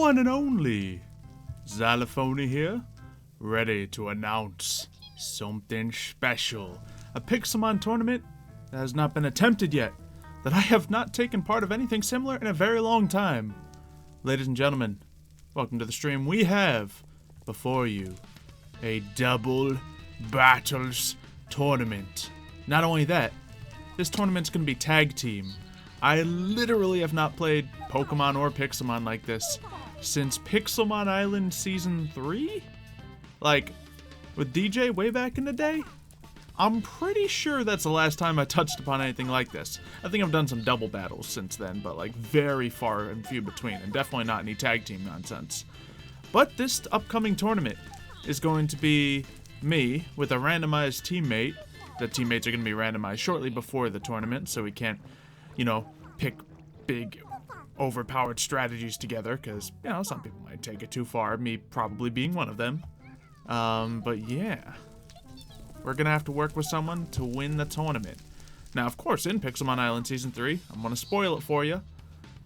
one and only Xylophoney here, ready to announce something special. A Pixelmon tournament that has not been attempted yet, that I have not taken part of anything similar in a very long time. Ladies and gentlemen, welcome to the stream. We have before you a double battles tournament. Not only that, this tournament's gonna be tag team. I literally have not played Pokemon or Pixelmon like this since Pixelmon Island Season 3? Like, with DJ way back in the day? I'm pretty sure that's the last time I touched upon anything like this. I think I've done some double battles since then, but like very far and few between, and definitely not any tag team nonsense. But this upcoming tournament is going to be me with a randomized teammate. The teammates are going to be randomized shortly before the tournament, so we can't, you know, pick big, overpowered strategies together, because, you know, some people might take it too far, me probably being one of them. But yeah, we're going to have to work with someone to win the tournament. Now, of course, in Pixelmon Island Season 3, I'm going to spoil it for you.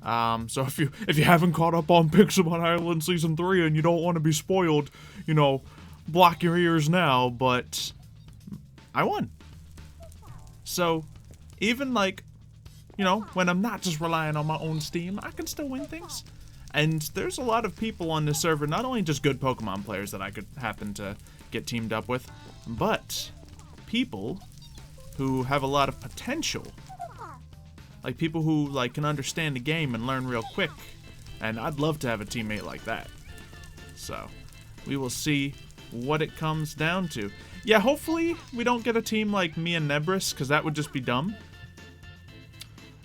So if you haven't caught up on Pixelmon Island Season 3 and you don't want to be spoiled, you know, block your ears now, but I won. So, even like, you know, when I'm not just relying on my own steam, I can still win things. And there's a lot of people on this server, not only just good Pokemon players that I could happen to get teamed up with, but people who have a lot of potential. Like people who like can understand the game and learn real quick. And I'd love to have a teammate like that. So, we will see what it comes down to. Yeah, hopefully we don't get a team like me and Nebris, because that would just be dumb.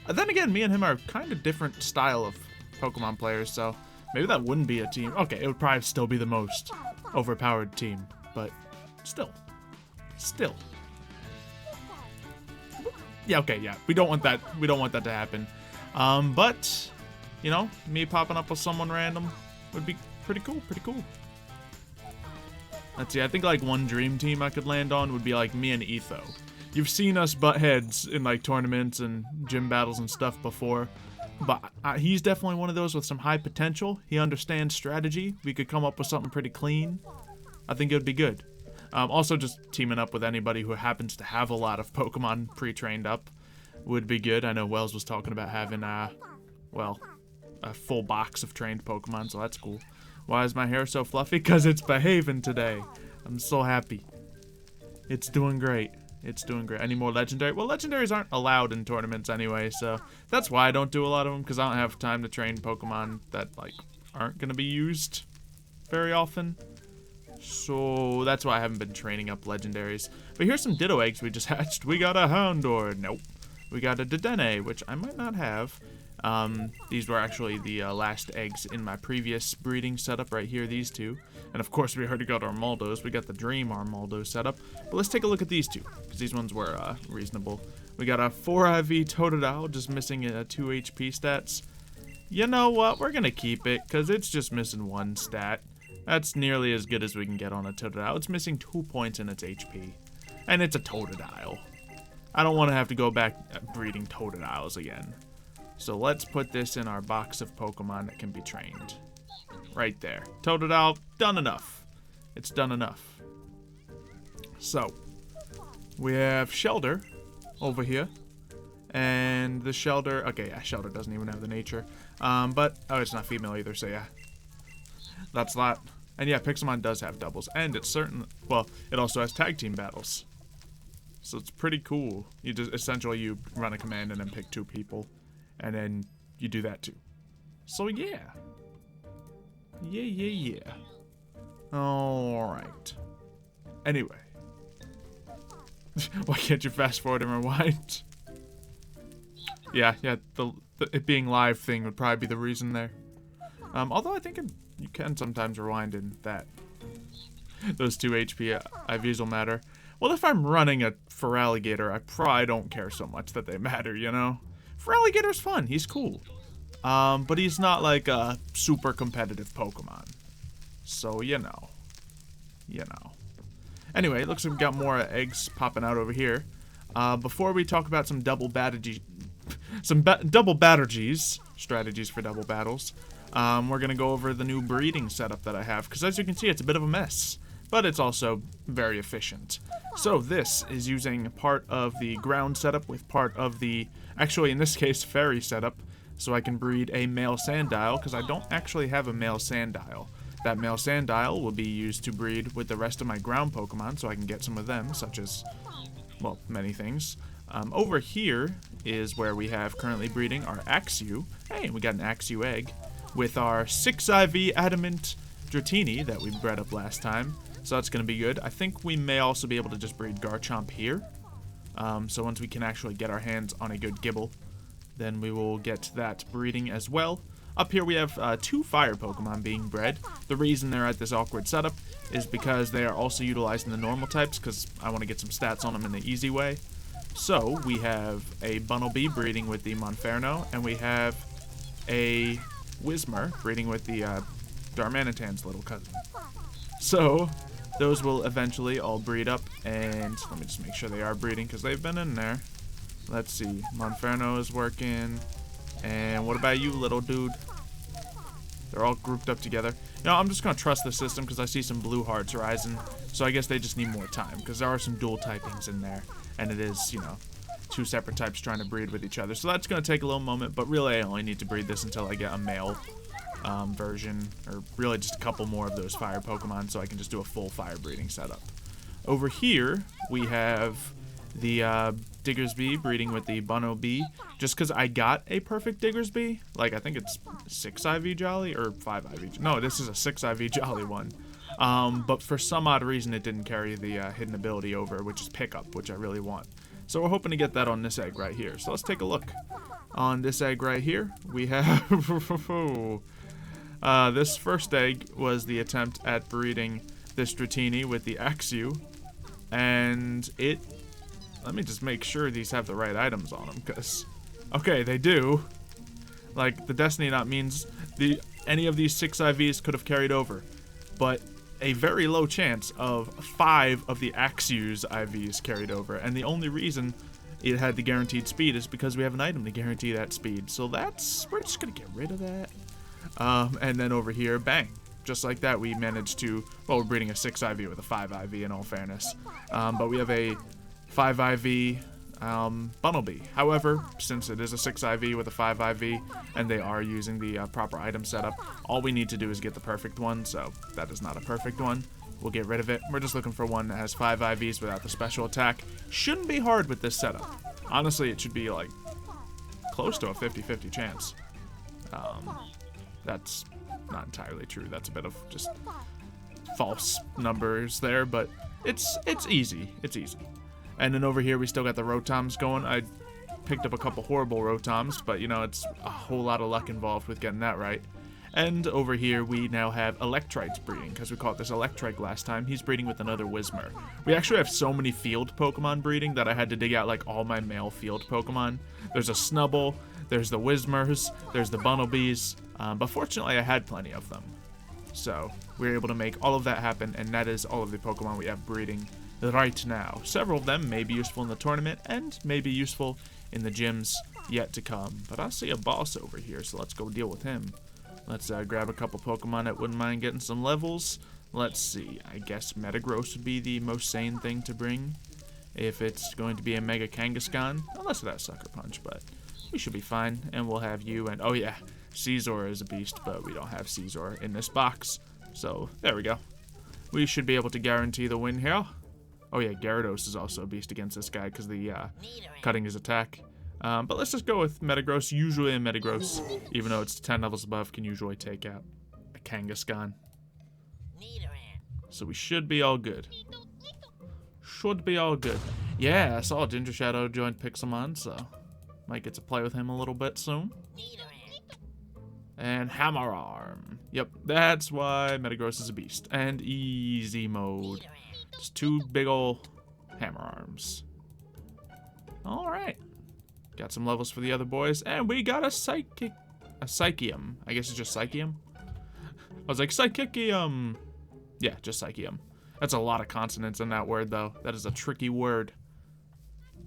Then again, me and him are kind of different style of Pokemon players, so maybe that wouldn't be a team. Okay, it would probably still be the most overpowered team, but still. Yeah, okay, yeah, we don't want that to happen. But, you know, me popping up with someone random would be pretty cool. Let's see, I think like one dream team I could land on would be like me and Etho. You've seen us butt heads in like tournaments and gym battles and stuff before, but he's definitely one of those with some high potential. He understands strategy. We could come up with something pretty clean. I think it would be good. Also, just teaming up with anybody who happens to have a lot of Pokemon pre-trained up would be good. I know Wells was talking about having, well, a full box of trained Pokemon, so that's cool. Why is my hair so fluffy? Because it's behaving today. I'm so happy. It's doing great. Any more legendary? Well, legendaries aren't allowed in tournaments anyway, so that's why I don't do a lot of them, because I don't have time to train Pokemon that, like, aren't going to be used very often. So that's why I haven't been training up legendaries. But here's some Ditto eggs we just hatched. We got a Houndour. Nope. We got a Dedenne, which I might not have. These were actually the last eggs in my previous breeding setup right here, these two. And of course we already got our Armaldos. We got the Dream Armaldo setup. But let's take a look at these two, because these ones were reasonable. We got a 4 IV Totodile, just missing 2 HP stats. You know what, we're gonna keep it, because it's just missing 1 stat. That's nearly as good as we can get on a Totodile. It's missing 2 points in its HP. And it's a Totodile. I don't want to have to go back breeding Totodiles again. So let's put this in our box of Pokemon that can be trained. Right there. Totodile, done enough. It's done enough. So, we have Shelder over here. And the Shelder, okay, yeah, Shelder doesn't even have the nature. But, oh, it's not female either, so yeah. That's that. And yeah, Pixelmon does have doubles. And it's certain, well, it also has tag team battles. So it's pretty cool. You just, essentially, you run a command and then pick 2 people. And then you do that too. So yeah. Yeah. Alright. Anyway. Why can't you fast forward and rewind? Yeah, the it being live thing would probably be the reason there. Although I think you can sometimes rewind in that. Those 2 HP IVs will matter. Well, if I'm running a Feraligatr, I probably don't care so much that they matter, you know? Feraligator's fun, he's cool. But he's not like a super competitive Pokemon. So, you know. Anyway, it looks like we've got more eggs popping out over here. Before we talk about some double Battergies, strategies for double battles. We're going to go over the new breeding setup that I have, because as you can see, it's a bit of a mess, but it's also very efficient. So this is using part of the ground setup with part of the, actually in this case, fairy setup, so I can breed a male Sandile, because I don't actually have a male Sandile. That male Sandile will be used to breed with the rest of my ground Pokemon, so I can get some of them, such as, well, many things. Over here is where we have currently breeding our Axew. Hey, we got an Axew egg with our 6 IV Adamant Dratini that we bred up last time. So that's going to be good. I think we may also be able to just breed Garchomp here. So once we can actually get our hands on a good Gibble, then we will get that breeding as well. Up here we have 2 fire Pokemon being bred. The reason they're at this awkward setup is because they are also utilizing the normal types, because I want to get some stats on them in the easy way. So we have a Bunnelby breeding with the Monferno, and we have a Whismur breeding with the Darmanitan's little cousin. So those will eventually all breed up, and let me just make sure they are breeding because they've been in there. Let's see, Monferno is working, and what about you, little dude? They're all grouped up together. You know, I'm just going to trust the system because I see some blue hearts rising, so I guess they just need more time because there are some dual typings in there, and it is, you know, 2 separate types trying to breed with each other. So that's going to take a little moment, but really I only need to breed this until I get a male version, or really just a couple more of those fire Pokemon, so I can just do a full fire breeding setup. Over here, we have the Diggersby breeding with the Bunnelby, just because I got a perfect Diggersby. Like, I think it's 6 IV Jolly, or 5 IV. No, this is a 6 IV Jolly one. But for some odd reason, it didn't carry the hidden ability over, which is Pickup, which I really want. So we're hoping to get that on this egg right here. So let's take a look. On this egg right here, we have... this first egg was the attempt at breeding this Dratini with the Axew, and it... Let me just make sure these have the right items on them, because... Okay, they do. Like, the Destiny Knot means any of these 6 IVs could have carried over, but a very low chance of 5 of the Axew's IVs carried over, and the only reason it had the guaranteed speed is because we have an item to guarantee that speed, so we're just gonna get rid of that. And then over here, bang. Just like that, we managed to... Well, we're breeding a 6 IV with a 5 IV, in all fairness. But we have a 5 IV Bunnelby. However, since it is a 6 IV with a 5 IV, and they are using the proper item setup, all we need to do is get the perfect one, so that is not a perfect one. We'll get rid of it. We're just looking for one that has 5 IVs without the special attack. Shouldn't be hard with this setup. Honestly, it should be, like, close to a 50-50 chance. That's not entirely true. That's a bit of just false numbers there, but it's easy. It's easy. And then over here, we still got the Rotoms going. I picked up a couple horrible Rotoms, but, you know, it's a whole lot of luck involved with getting that right. And over here, we now have Electrite's breeding, because we caught this Electrike last time. He's breeding with another Whismur. We actually have so many field Pokemon breeding that I had to dig out, like, all my male field Pokemon. There's a Snubbull, there's the Whismurs, there's the Bunnelbys, but fortunately, I had plenty of them. So, we were able to make all of that happen, and that is all of the Pokemon we have breeding right now. Several of them may be useful in the tournament, and may be useful in the gyms yet to come. But I see a boss over here, so let's go deal with him. Let's grab a couple Pokemon that wouldn't mind getting some levels. Let's see. I guess Metagross would be the most sane thing to bring if it's going to be a Mega Kangaskhan. Unless it has Sucker Punch, but we should be fine. And we'll have you and... Oh, yeah. Caesar is a beast, but we don't have Caesar in this box. So, there we go. We should be able to guarantee the win here. Oh, yeah. Gyarados is also a beast against this guy because the cutting his attack. But let's just go with Metagross. Usually a Metagross, even though it's 10 levels above, can usually take out a Kangaskhan. So we should be all good. Should be all good. Yeah, I saw Ginger Shadow joined Pixelmon, so might get to play with him a little bit soon. And Hammer Arm. Yep, that's why Metagross is a beast. And easy mode. Just 2 big ol' Hammer Arms. Alright. Got some levels for the other boys, and we got a Psychium. I guess it's just Psychium. I was like, Psychicium. Yeah, just Psychium. That's a lot of consonants in that word, though. That is a tricky word.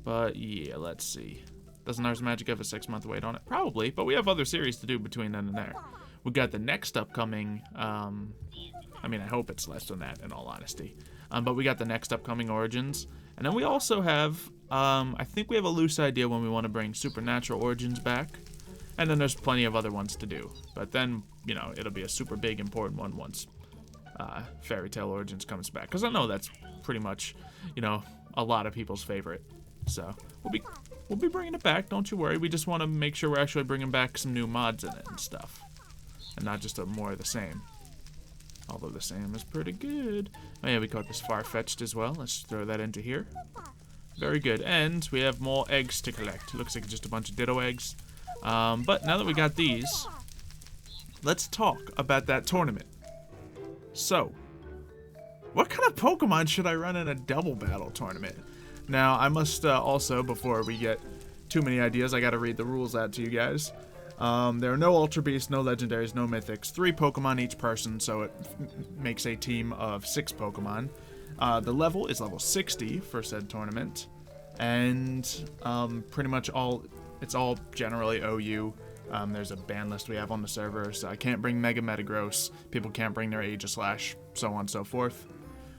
But, yeah, let's see. Doesn't Nurse Magic have a 6-month wait on it? Probably, but we have other series to do between then and there. We got the next upcoming, I mean, I hope it's less than that, in all honesty. But we got the next upcoming Origins. And then we also have, I think we have a loose idea when we want to bring Supernatural Origins back. And then there's plenty of other ones to do. But then, you know, it'll be a super big, important one once Fairy Tail Origins comes back. Because I know that's pretty much, you know, a lot of people's favorite. So, we'll be bringing it back, don't you worry. We just want to make sure we're actually bringing back some new mods in it and stuff. And not just more of the same. Although the same is pretty good. Oh yeah, we got this Far-Fetched as well. Let's throw that into here. Very good. And we have more eggs to collect. Looks like just a bunch of Ditto eggs. But now that we got these, let's talk about that tournament. So, what kind of Pokemon should I run in a double battle tournament? Now, I must also, before we get too many ideas, I gotta read the rules out to you guys. There are no Ultra Beasts, no Legendaries, no Mythics. 3 Pokemon each person, so it makes a team of 6 Pokemon. The level is level 60 for said tournament. And pretty much it's all generally OU. There's a ban list we have on the server, so I can't bring Mega Metagross. People can't bring their Aegislash, so on and so forth.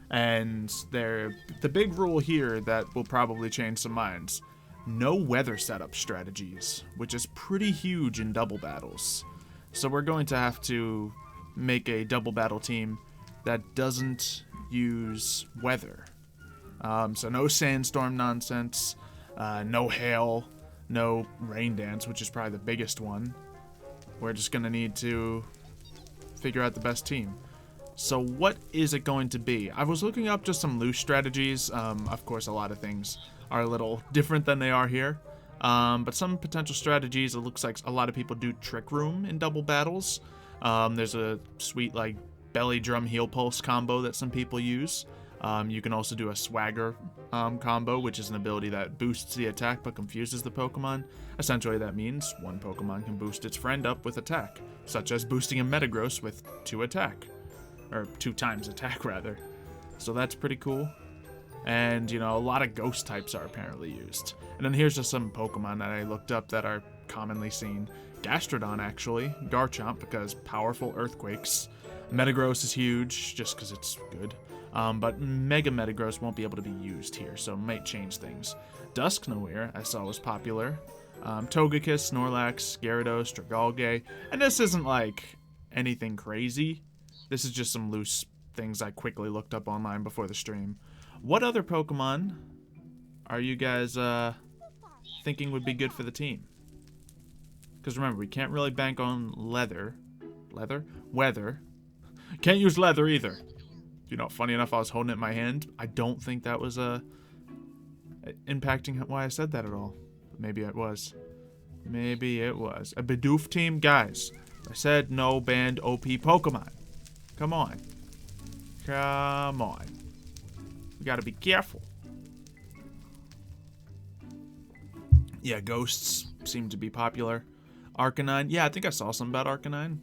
And the big rule here that will probably change some minds. No weather setup strategies, which is pretty huge in double battles. So we're going to have to make a double battle team that doesn't use weather. So no sandstorm nonsense, no hail, no rain dance, which is probably the biggest one. We're just going to need to figure out the best team. So what is it going to be? I was looking up just some loose strategies. Of course, a lot of things are a little different than they are here. But some potential strategies, it looks like a lot of people do Trick Room in double battles. There's a sweet, like, Belly Drum Heal Pulse combo that some people use. You can also do a Swagger combo, which is an ability that boosts the attack but confuses the Pokemon. Essentially, that means one Pokemon can boost its friend up with attack, such as boosting a Metagross with 2 attack. Or 2 times attack, rather. So that's pretty cool. And, you know, a lot of ghost types are apparently used. And then here's just some Pokemon that I looked up that are commonly seen. Gastrodon, actually. Garchomp, because powerful earthquakes. Metagross is huge, just because it's good. But Mega Metagross won't be able to be used here, so it might change things. Dusknoir, I saw was popular. Togekiss, Snorlax, Gyarados, Dragalge. And this isn't, like, anything crazy. This is just some loose things I quickly looked up online before the stream. What other Pokemon are you guys thinking would be good for the team? Because remember, we can't really bank on weather. Can't use leather either. You know, funny enough, I was holding it in my hand. I don't think that was impacting why I said that at all. But maybe it was. Maybe it was. A Bidoof team? Guys, I said no banned OP Pokemon. Come on. Come on. We gotta be careful. Yeah, ghosts seem to be popular. Arcanine. Yeah, I think I saw something about Arcanine.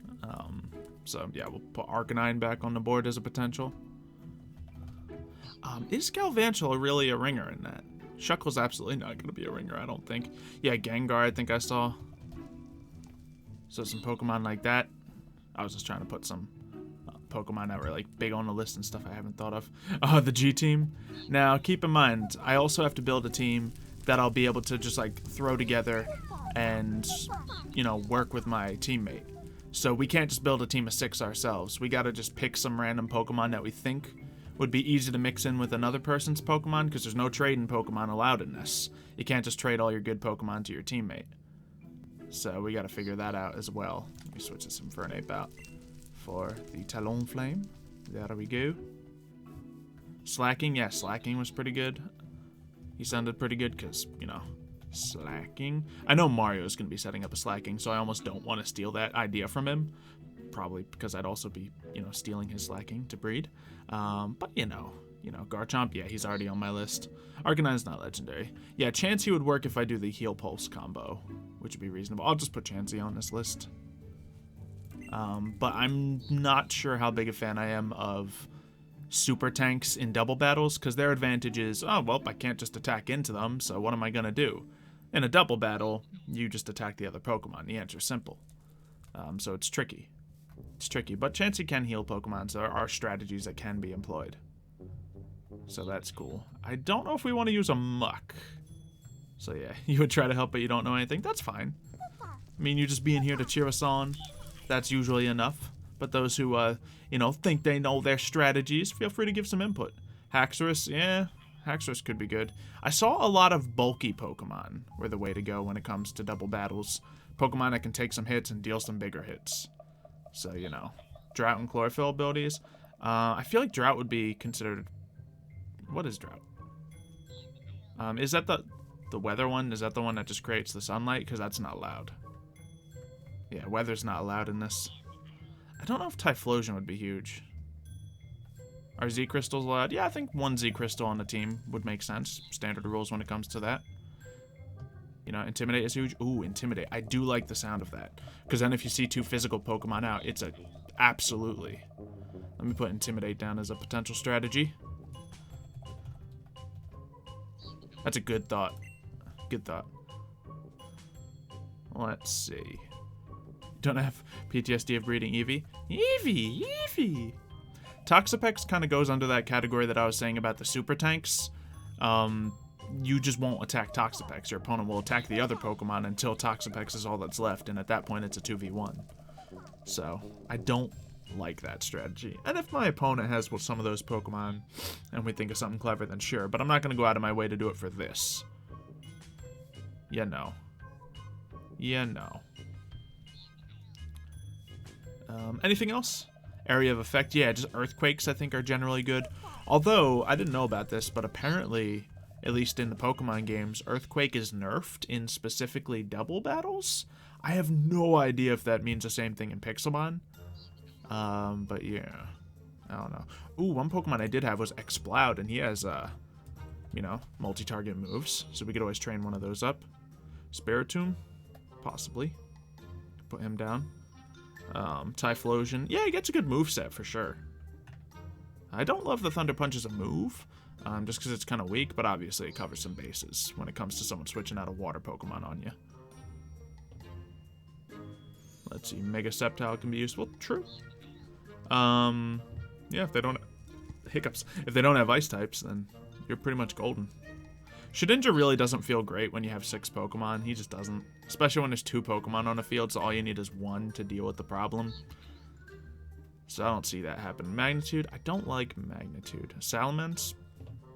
So, yeah, we'll put Arcanine back on the board as a potential. Is Galvantula really a ringer in that? Shuckle's absolutely not going to be a ringer, I don't think. Yeah, Gengar, I think I saw. So, some Pokemon like that. I was just trying to put some Pokemon that were like big on the list and stuff I haven't thought of. The G team. Now, keep in mind, I also have to build a team that I'll be able to just like throw together and, you know, work with my teammate. So we can't just build a team of 6 ourselves. We gotta just pick some random Pokemon that we think would be easy to mix in with another person's Pokemon, because there's no trading Pokemon allowed in this. You can't just trade all your good Pokemon to your teammate. So we gotta figure that out as well. Let me switch this Infernape out for the Talonflame. There we go. Slacking, yeah, Slacking was pretty good. He sounded pretty good because, you know, Slacking. I know Mario's going to be setting up a Slacking, so I almost don't want to steal that idea from him. Probably because I'd also be, you know, stealing his Slacking to breed. But, you know, Garchomp, yeah, he's already on my list. Arcanine's not legendary. Yeah, Chansey would work if I do the Heal Pulse combo, which would be reasonable. I'll just put Chansey on this list. But I'm not sure how big a fan I am of super tanks in double battles, because their advantage is, oh, well, I can't just attack into them, so what am I going to do? In a double battle, you just attack the other Pokemon. The answer's simple. So it's tricky. It's tricky, but Chansey can heal Pokemon, so there are strategies that can be employed. So that's cool. I don't know if we want to use a Muck. So yeah, you would try to help, but you don't know anything. That's fine. I mean, you just being here to cheer us on, that's usually enough. But those who, you know, think they know their strategies, feel free to give some input. Haxorus, yeah, Haxorus could be good. I saw a lot of bulky Pokemon were the way to go when it comes to double battles. Pokemon that can take some hits and deal some bigger hits. So, you know, Drought and Chlorophyll abilities. I feel like Drought would be considered... What is Drought? Is that the weather one? Is that the one that just creates the sunlight? Because that's not allowed. Yeah, weather's not allowed in this. I don't know if Typhlosion would be huge. Are Z Crystals allowed? Yeah, I think one Z Crystal on the team would make sense. Standard rules when it comes to that. You know, Intimidate is huge. Ooh, Intimidate. I do like the sound of that. Because then if you see two physical Pokemon out, it's a... Absolutely. Let me put Intimidate down as a potential strategy. That's a good thought. Good thought. Let's see. Don't have PTSD of breeding Eevee? Eevee! Toxapex kind of goes under that category that I was saying about the super tanks. You just won't attack Toxapex. Your opponent will attack the other Pokemon until Toxapex is all that's left, and at that point it's a 2v1. So, I don't like that strategy. And if my opponent has some of those Pokemon, and we think of something clever, then sure. But I'm not going to go out of my way to do it for this. Yeah, no. Yeah, no. Anything else? Area of effect? Yeah, just earthquakes I think are generally good. Although, I didn't know about this, but apparently... At least in the Pokemon games, Earthquake is nerfed in specifically double battles. I have no idea if that means the same thing in Pixelmon. But yeah, I don't know. Ooh, one Pokemon I did have was Exploud, and he has, you know, multi-target moves. So we could always train one of those up. Spiritomb, possibly. Put him down. Typhlosion. Yeah, he gets a good moveset for sure. I don't love the Thunder Punch as a move. Just because it's kind of weak, but obviously it covers some bases when it comes to someone switching out a water Pokemon on you. Let's see, Mega Sceptile can be useful. True. Yeah, if they don't... Hiccups. If they don't have Ice types, then you're pretty much golden. Shedinja really doesn't feel great when you have 6 Pokemon. He just doesn't. Especially when there's 2 Pokemon on a field, so all you need is 1 to deal with the problem. So I don't see that happen. Magnitude? I don't like Magnitude. Salamence?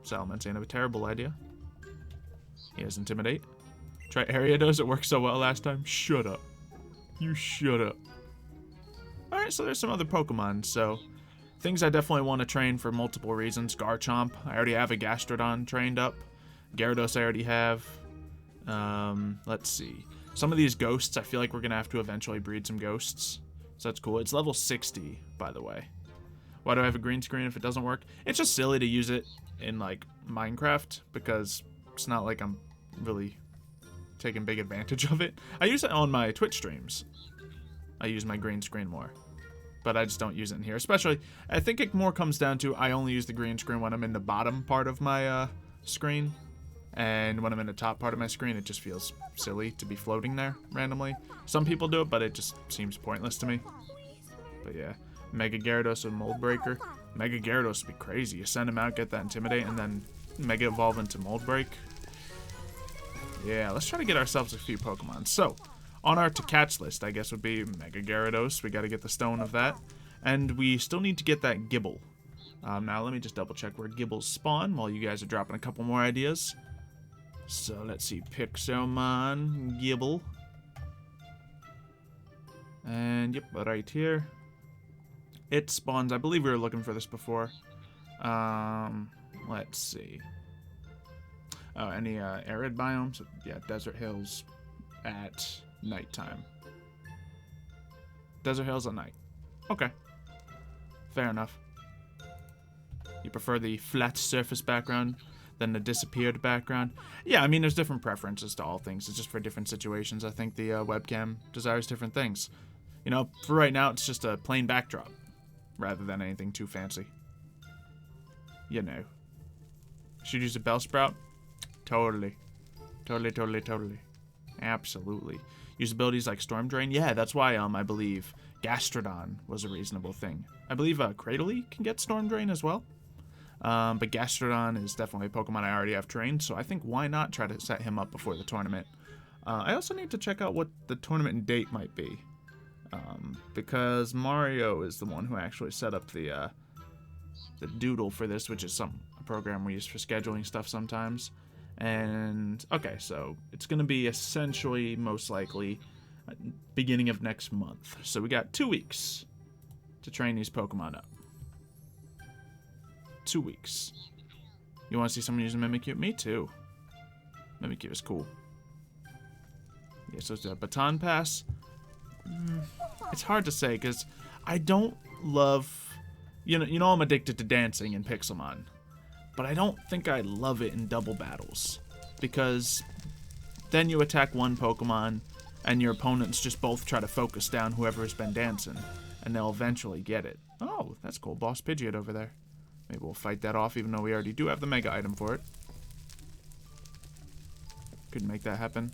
Salamence ain't a terrible idea. He has Intimidate. Try Ariados, it worked so well last time. Shut up. You shut up. Alright, so there's some other Pokemon, so... Things I definitely want to train for multiple reasons. Garchomp, I already have a Gastrodon trained up. Gyarados I already have. Let's see. Some of these ghosts, I feel like we're going to have to eventually breed some ghosts. So that's cool. It's level 60, by the way. Why do I have a green screen if it doesn't work? It's just silly to use it in, like, Minecraft, because it's not like I'm really taking big advantage of it. I use it on my Twitch streams. I use my green screen more. But I just don't use it in here. Especially, I think it more comes down to I only use the green screen when I'm in the bottom part of my screen. And when I'm in the top part of my screen, it just feels silly to be floating there randomly. Some people do it, but it just seems pointless to me. But yeah. Mega Gyarados and Mold Breaker. Mega Gyarados would be crazy. You send him out, get that Intimidate, and then Mega Evolve into Mold Break. Yeah, let's try to get ourselves a few Pokemon. So, on our to-catch list, I guess, would be Mega Gyarados. We got to get the stone of that. And we still need to get that Gibble. Now, let me just double-check where Gibbles spawn while you guys are dropping a couple more ideas. So, let's see. Pixelmon, Gibble. And, yep, right here. It spawns. I believe we were looking for this before. Let's see. Oh, any arid biomes? Yeah, desert hills at nighttime. Desert hills at night. Okay. Fair enough. You prefer the flat surface background than the disappeared background? Yeah, I mean, there's different preferences to all things. It's just for different situations. I think the webcam desires different things. You know, for right now, it's just a plain backdrop. Rather than anything too fancy. You know. Should use a Bellsprout? Totally. Totally. Absolutely. Use abilities like Storm Drain. Yeah, that's why I believe Gastrodon was a reasonable thing. I believe Cradily can get Storm Drain as well. But Gastrodon is definitely a Pokemon I already have trained, so I think why not try to set him up before the tournament. I also need to check out what the tournament date might be. Because Mario is the one who actually set up the doodle for this, which is a program we use for scheduling stuff sometimes. And, okay, so it's going to be essentially, most likely, beginning of next month. So we got 2 weeks to train these Pokemon up. 2 weeks. You want to see someone using Mimikyu? Me too. Mimikyu is cool. Yeah, so it's a Baton Pass. It's hard to say, because I don't love... You know I'm addicted to dancing in Pixelmon. But I don't think I love it in double battles. Because then you attack one Pokemon, and your opponents just both try to focus down whoever's been dancing. And they'll eventually get it. Oh, that's cool. Boss Pidgeot over there. Maybe we'll fight that off, even though we already do have the Mega item for it. Could make that happen.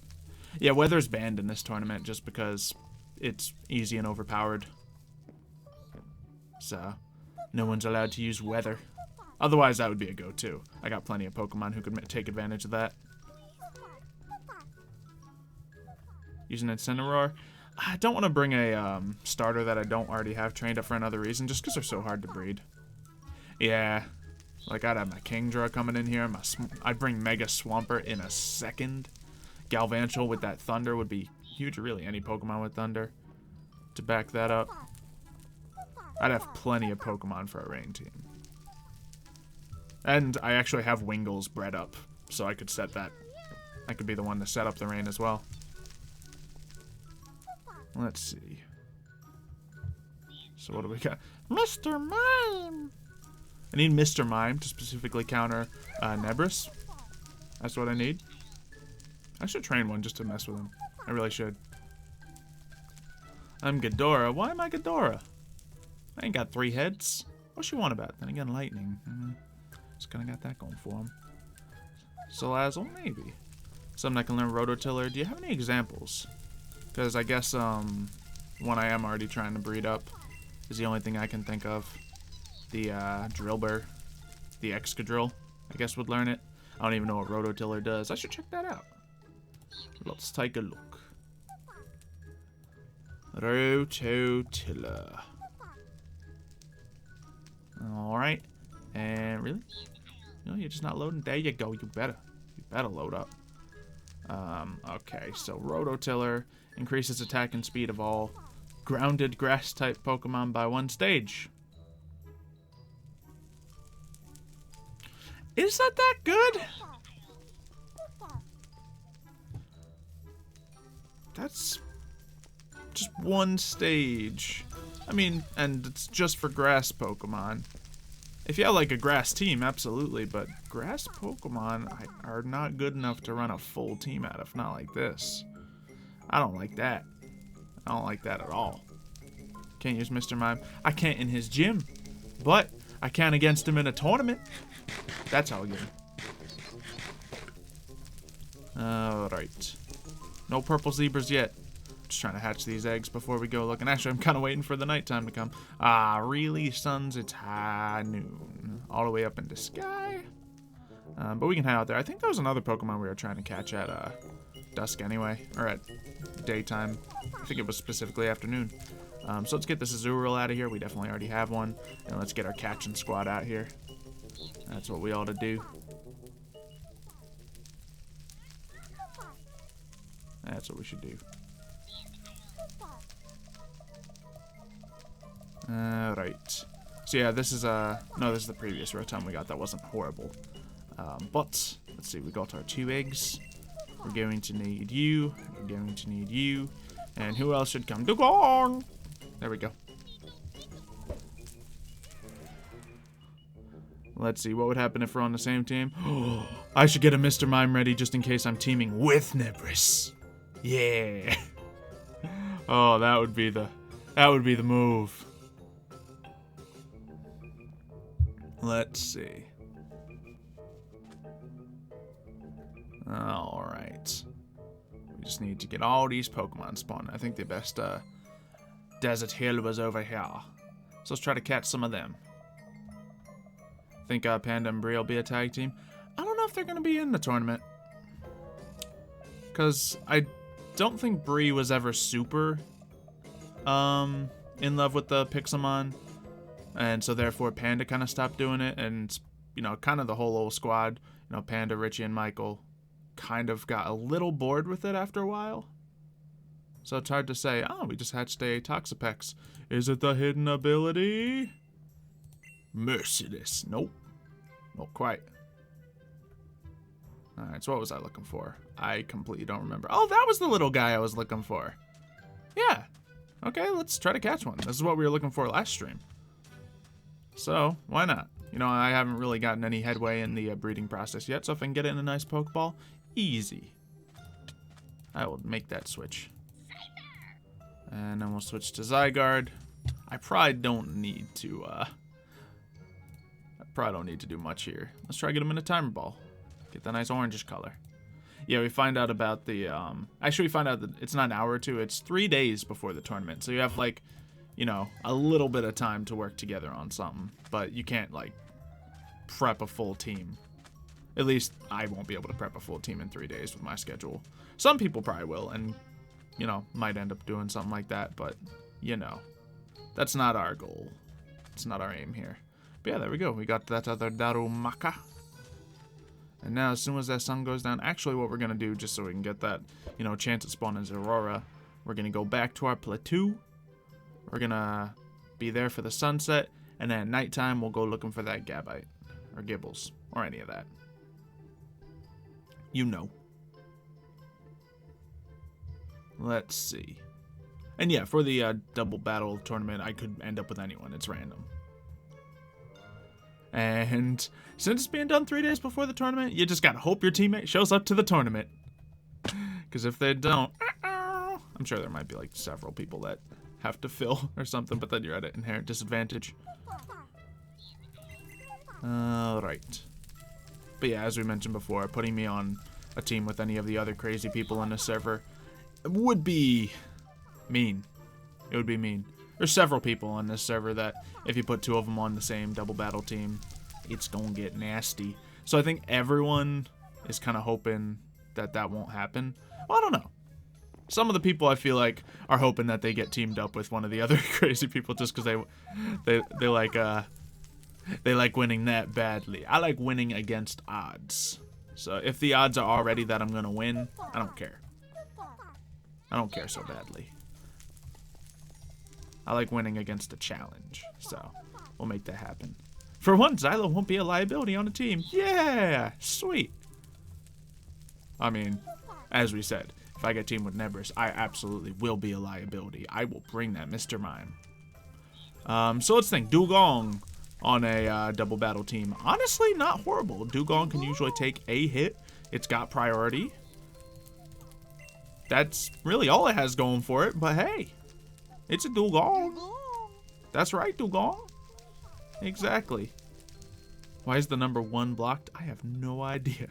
Yeah, Weather's banned in this tournament just because it's easy and overpowered. So, no one's allowed to use Weather. Otherwise, that would be a go-to. I got plenty of Pokemon who could take advantage of that. Using Incineroar. I don't want to bring a starter that I don't already have trained up for another reason, just because they're so hard to breed. Yeah, like I'd have my Kingdra coming in here. I'd bring Mega Swampert in a second. Galvantule with that Thunder would be huge. Really, any Pokemon with Thunder to back that up. I'd have plenty of Pokemon for a rain team. And I actually have Wingles bred up, so I could set that. I could be the one to set up the rain as well. Let's see. So what do we got? Mr. Mime! I need Mr. Mime to specifically counter Nebris. That's what I need. I should train one just to mess with him. I really should. I'm Ghidorah. Why am I Ghidorah? I ain't got 3 heads. What's she want about? Then again, lightning. Just kinda got that going for him. Salazzle, maybe. Something I can learn Rototiller. Do you have any examples? Because I guess one I am already trying to breed up is the only thing I can think of. The Drillbur, the Excadrill, I guess would learn it. I don't even know what Rototiller does. I should check that out. Let's take a look. Rototiller. Alright. And really? No, you're just not loading? There you go. You better load up. Okay, so Rototiller increases attack and speed of all grounded grass-type Pokemon by 1 stage. Is that good? That's just 1 stage. I mean, and it's just for grass Pokemon. If you have like a grass team, absolutely, but grass Pokemon are not good enough to run a full team out of, not like this. I don't like that. I don't like that at all. Can't use Mr. Mime. I can't in his gym, but I can against him in a tournament. That's how I get him. Alright. No purple zebras yet. Just trying to hatch these eggs before we go looking. Actually, I'm kind of waiting for the nighttime to come. Ah, really, sons? It's high noon. All the way up into sky. But we can head out there. I think there was another Pokemon we were trying to catch at dusk anyway. Or at daytime. I think it was specifically afternoon. So let's get this Azurill out of here. We definitely already have one. And let's get our catching squad out here. That's what we ought to do. That's what we should do. Right. So yeah, this is no, this is the previous Rotom we got. That wasn't horrible. But let's see. We got our 2 eggs. We're going to need you. We're going to need you. And who else should come? Dugong! There we go. Let's see. What would happen if we're on the same team? I should get a Mr. Mime ready just in case I'm teaming with Nebris. Yeah. Oh, that would be the move. Let's see. Alright. We just need to get all these Pokemon spawned. I think the best desert hill was over here. So let's try to catch some of them. Think Panda and Bree will be a tag team. I don't know if they're going to be in the tournament. Because I don't think Bree was ever super in love with the Pixelmon. And so therefore Panda kind of stopped doing it. And, you know, kind of the whole old squad, you know, Panda, Richie, and Michael kind of got a little bored with it after a while. So it's hard to say, oh, we just hatched a Toxapex. Is it the hidden ability? Merciless. Nope. Not quite. Alright, so what was I looking for? I completely don't remember. Oh, that was the little guy I was looking for. Yeah. Okay, let's try to catch one. This is what we were looking for last stream. So, why not? You know, I haven't really gotten any headway in the breeding process yet, so if I can get it in a nice Pokeball, easy. I will make that switch. And then we'll switch to Zygarde. I probably don't need to, do much here. Let's try to get him in a Timer Ball. Get that nice orangish color. Yeah, we find out about the, actually we find out that it's not an hour or two, it's 3 days before the tournament. So you have, like, you know, a little bit of time to work together on something. But you can't, like, prep a full team. At least I won't be able to prep a full team in 3 days with my schedule. Some people probably will, and, you know, might end up doing something like that. But, you know, that's not our goal. It's not our aim here. But yeah, there we go. We got that other Darumaka. And now, as soon as that sun goes down, actually what we're going to do, just so we can get that, you know, chance at spawning Aurora, we're going to go back to our plateau. We're going to be there for the sunset. And then at nighttime, we'll go looking for that Gabite. Or Gibbles. Or any of that. You know. Let's see. And yeah, for the double battle tournament, I could end up with anyone. It's random. And since it's being done 3 days before the tournament, you just gotta hope your teammate shows up to the tournament. Because if they don't, I'm sure there might be like several people that have to fill or something, but then you're at an inherent disadvantage. Alright. But yeah, as we mentioned before, putting me on a team with any of the other crazy people on the server would be mean. It would be mean. There's several people on this server that if you put two of them on the same double battle team, it's gonna get nasty. So I think everyone is kind of hoping that that won't happen. Well, I don't know. Some of the people I feel like are hoping that they get teamed up with one of the other crazy people just because they like winning that badly. I like winning against odds. So if the odds are already that I'm gonna win, I don't care. I don't care so badly. I like winning against a challenge, so we'll make that happen. For once, Xylo won't be a liability on the team. Yeah, sweet. I mean, as we said, if I get teamed with Nebris, I absolutely will be a liability. I will bring that Mr. Mime. So let's think. Dugong on a double battle team. Honestly, not horrible. Dugong can usually take a hit. It's got priority. That's really all it has going for it, but hey. It's a Dugong. That's right, Dugong. Exactly. Why is the number 1 blocked? I have no idea.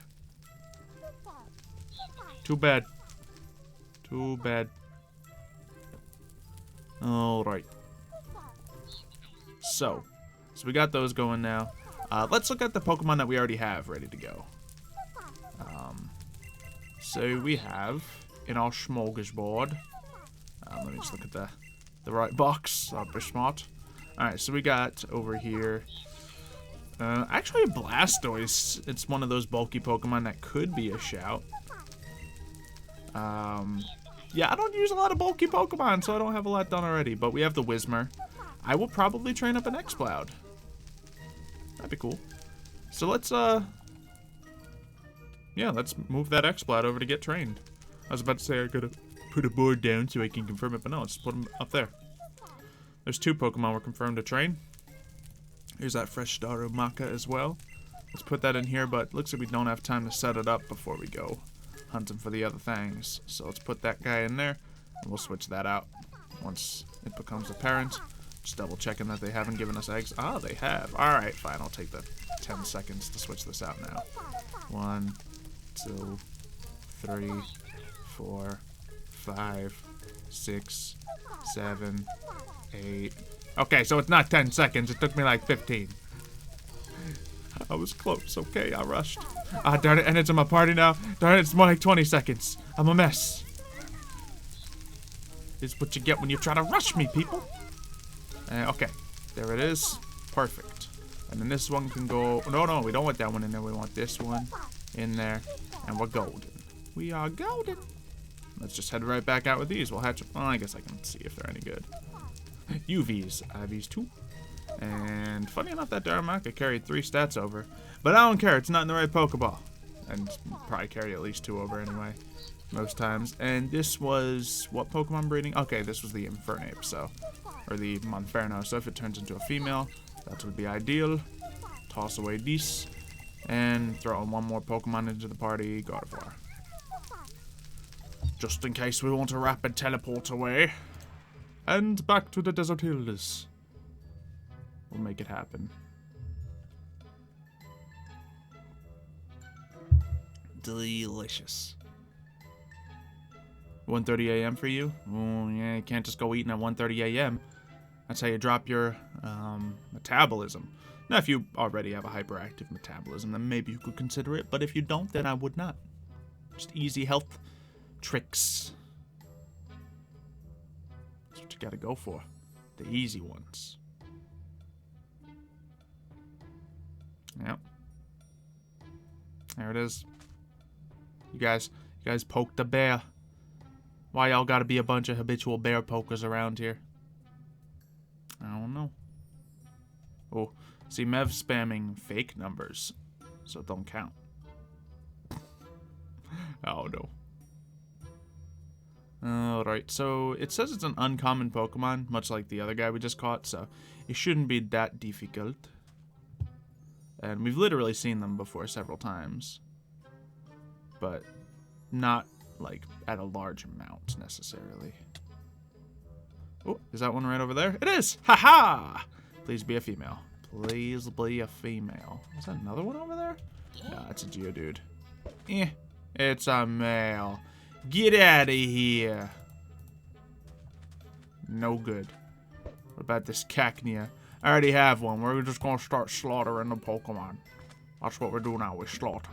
Too bad. Too bad. Alright. So we got those going now. Let's look at the Pokemon that we already have ready to go. So we have in our smorgasbord. Let me just look at the right box. That'll be smart. Alright, so we got over here. Actually, a Blastoise. It's one of those bulky Pokemon that could be a shout. Yeah, I don't use a lot of bulky Pokemon, so I don't have a lot done already. But we have the Whismur. I will probably train up an Exploud. That'd be cool. So let's, yeah, let's move that Exploud over to get trained. I was about to say I gotta put a board down so I can confirm it, but no, let's put them up there. There's 2 Pokemon we're confirmed to train. Here's that fresh Darumaka as well. Let's put that in here, but looks like we don't have time to set it up before we go hunting for the other things. So let's put that guy in there, and we'll switch that out once it becomes apparent. Just double checking that they haven't given us eggs. Ah, they have. Alright, fine. I'll take the 10 seconds to switch this out now. 1, 2, 3, 4, 5, 6, 7, 8. Okay, so it's not 10 seconds. It took me like 15. I was close. Okay, I rushed. Ah, darn it. And it's in my party now. Darn it, it's more like 20 seconds. I'm a mess. This is what you get when you try to rush me, people. Okay, there it is. Perfect. And then this one can go... No, we don't want that one in there. We want this one in there. And we're golden. We are golden. Let's just head right back out with these. We'll hatch them. Well, I guess I can see if they're any good. UVs. I have these 2. And funny enough, that Darumaka carried 3 stats over. But I don't care. It's not in the right Pokeball. And probably carry at least 2 over anyway. Most times. And this was... What Pokemon breeding? Okay, this was the Infernape, so... Or the Monferno. So if it turns into a female, that would be ideal. Toss away these. And throw in one more Pokemon into the party. Gardevoir. Just in case we want to rapid teleport away. And back to the Desert Hills. We'll make it happen. Delicious. 1:30 a.m. for you? Oh, yeah, you can't just go eating at 1:30 a.m. That's how you drop your metabolism. Now, if you already have a hyperactive metabolism, then maybe you could consider it. But if you don't, then I would not. Just easy health tricks. That's what you gotta go for. The easy ones. Yep. There it is. You guys poked the bear. Why y'all gotta be a bunch of habitual bear pokers around here? I don't know. Oh, see, Mev's spamming fake numbers, so it don't count. Oh no. Alright, so it says it's an uncommon Pokemon, much like the other guy we just caught, so it shouldn't be that difficult. And we've literally seen them before several times. But not, like, at a large amount, necessarily. Oh, is that one right over there? It is! Ha-ha! Please be a female. Please be a female. Is that another one over there? No, it's a Geodude. It's a male. Get out of here. No good. What about this Cacnea? I already have one. We're just gonna start slaughtering the Pokemon. That's what we're doing now. We slaughter.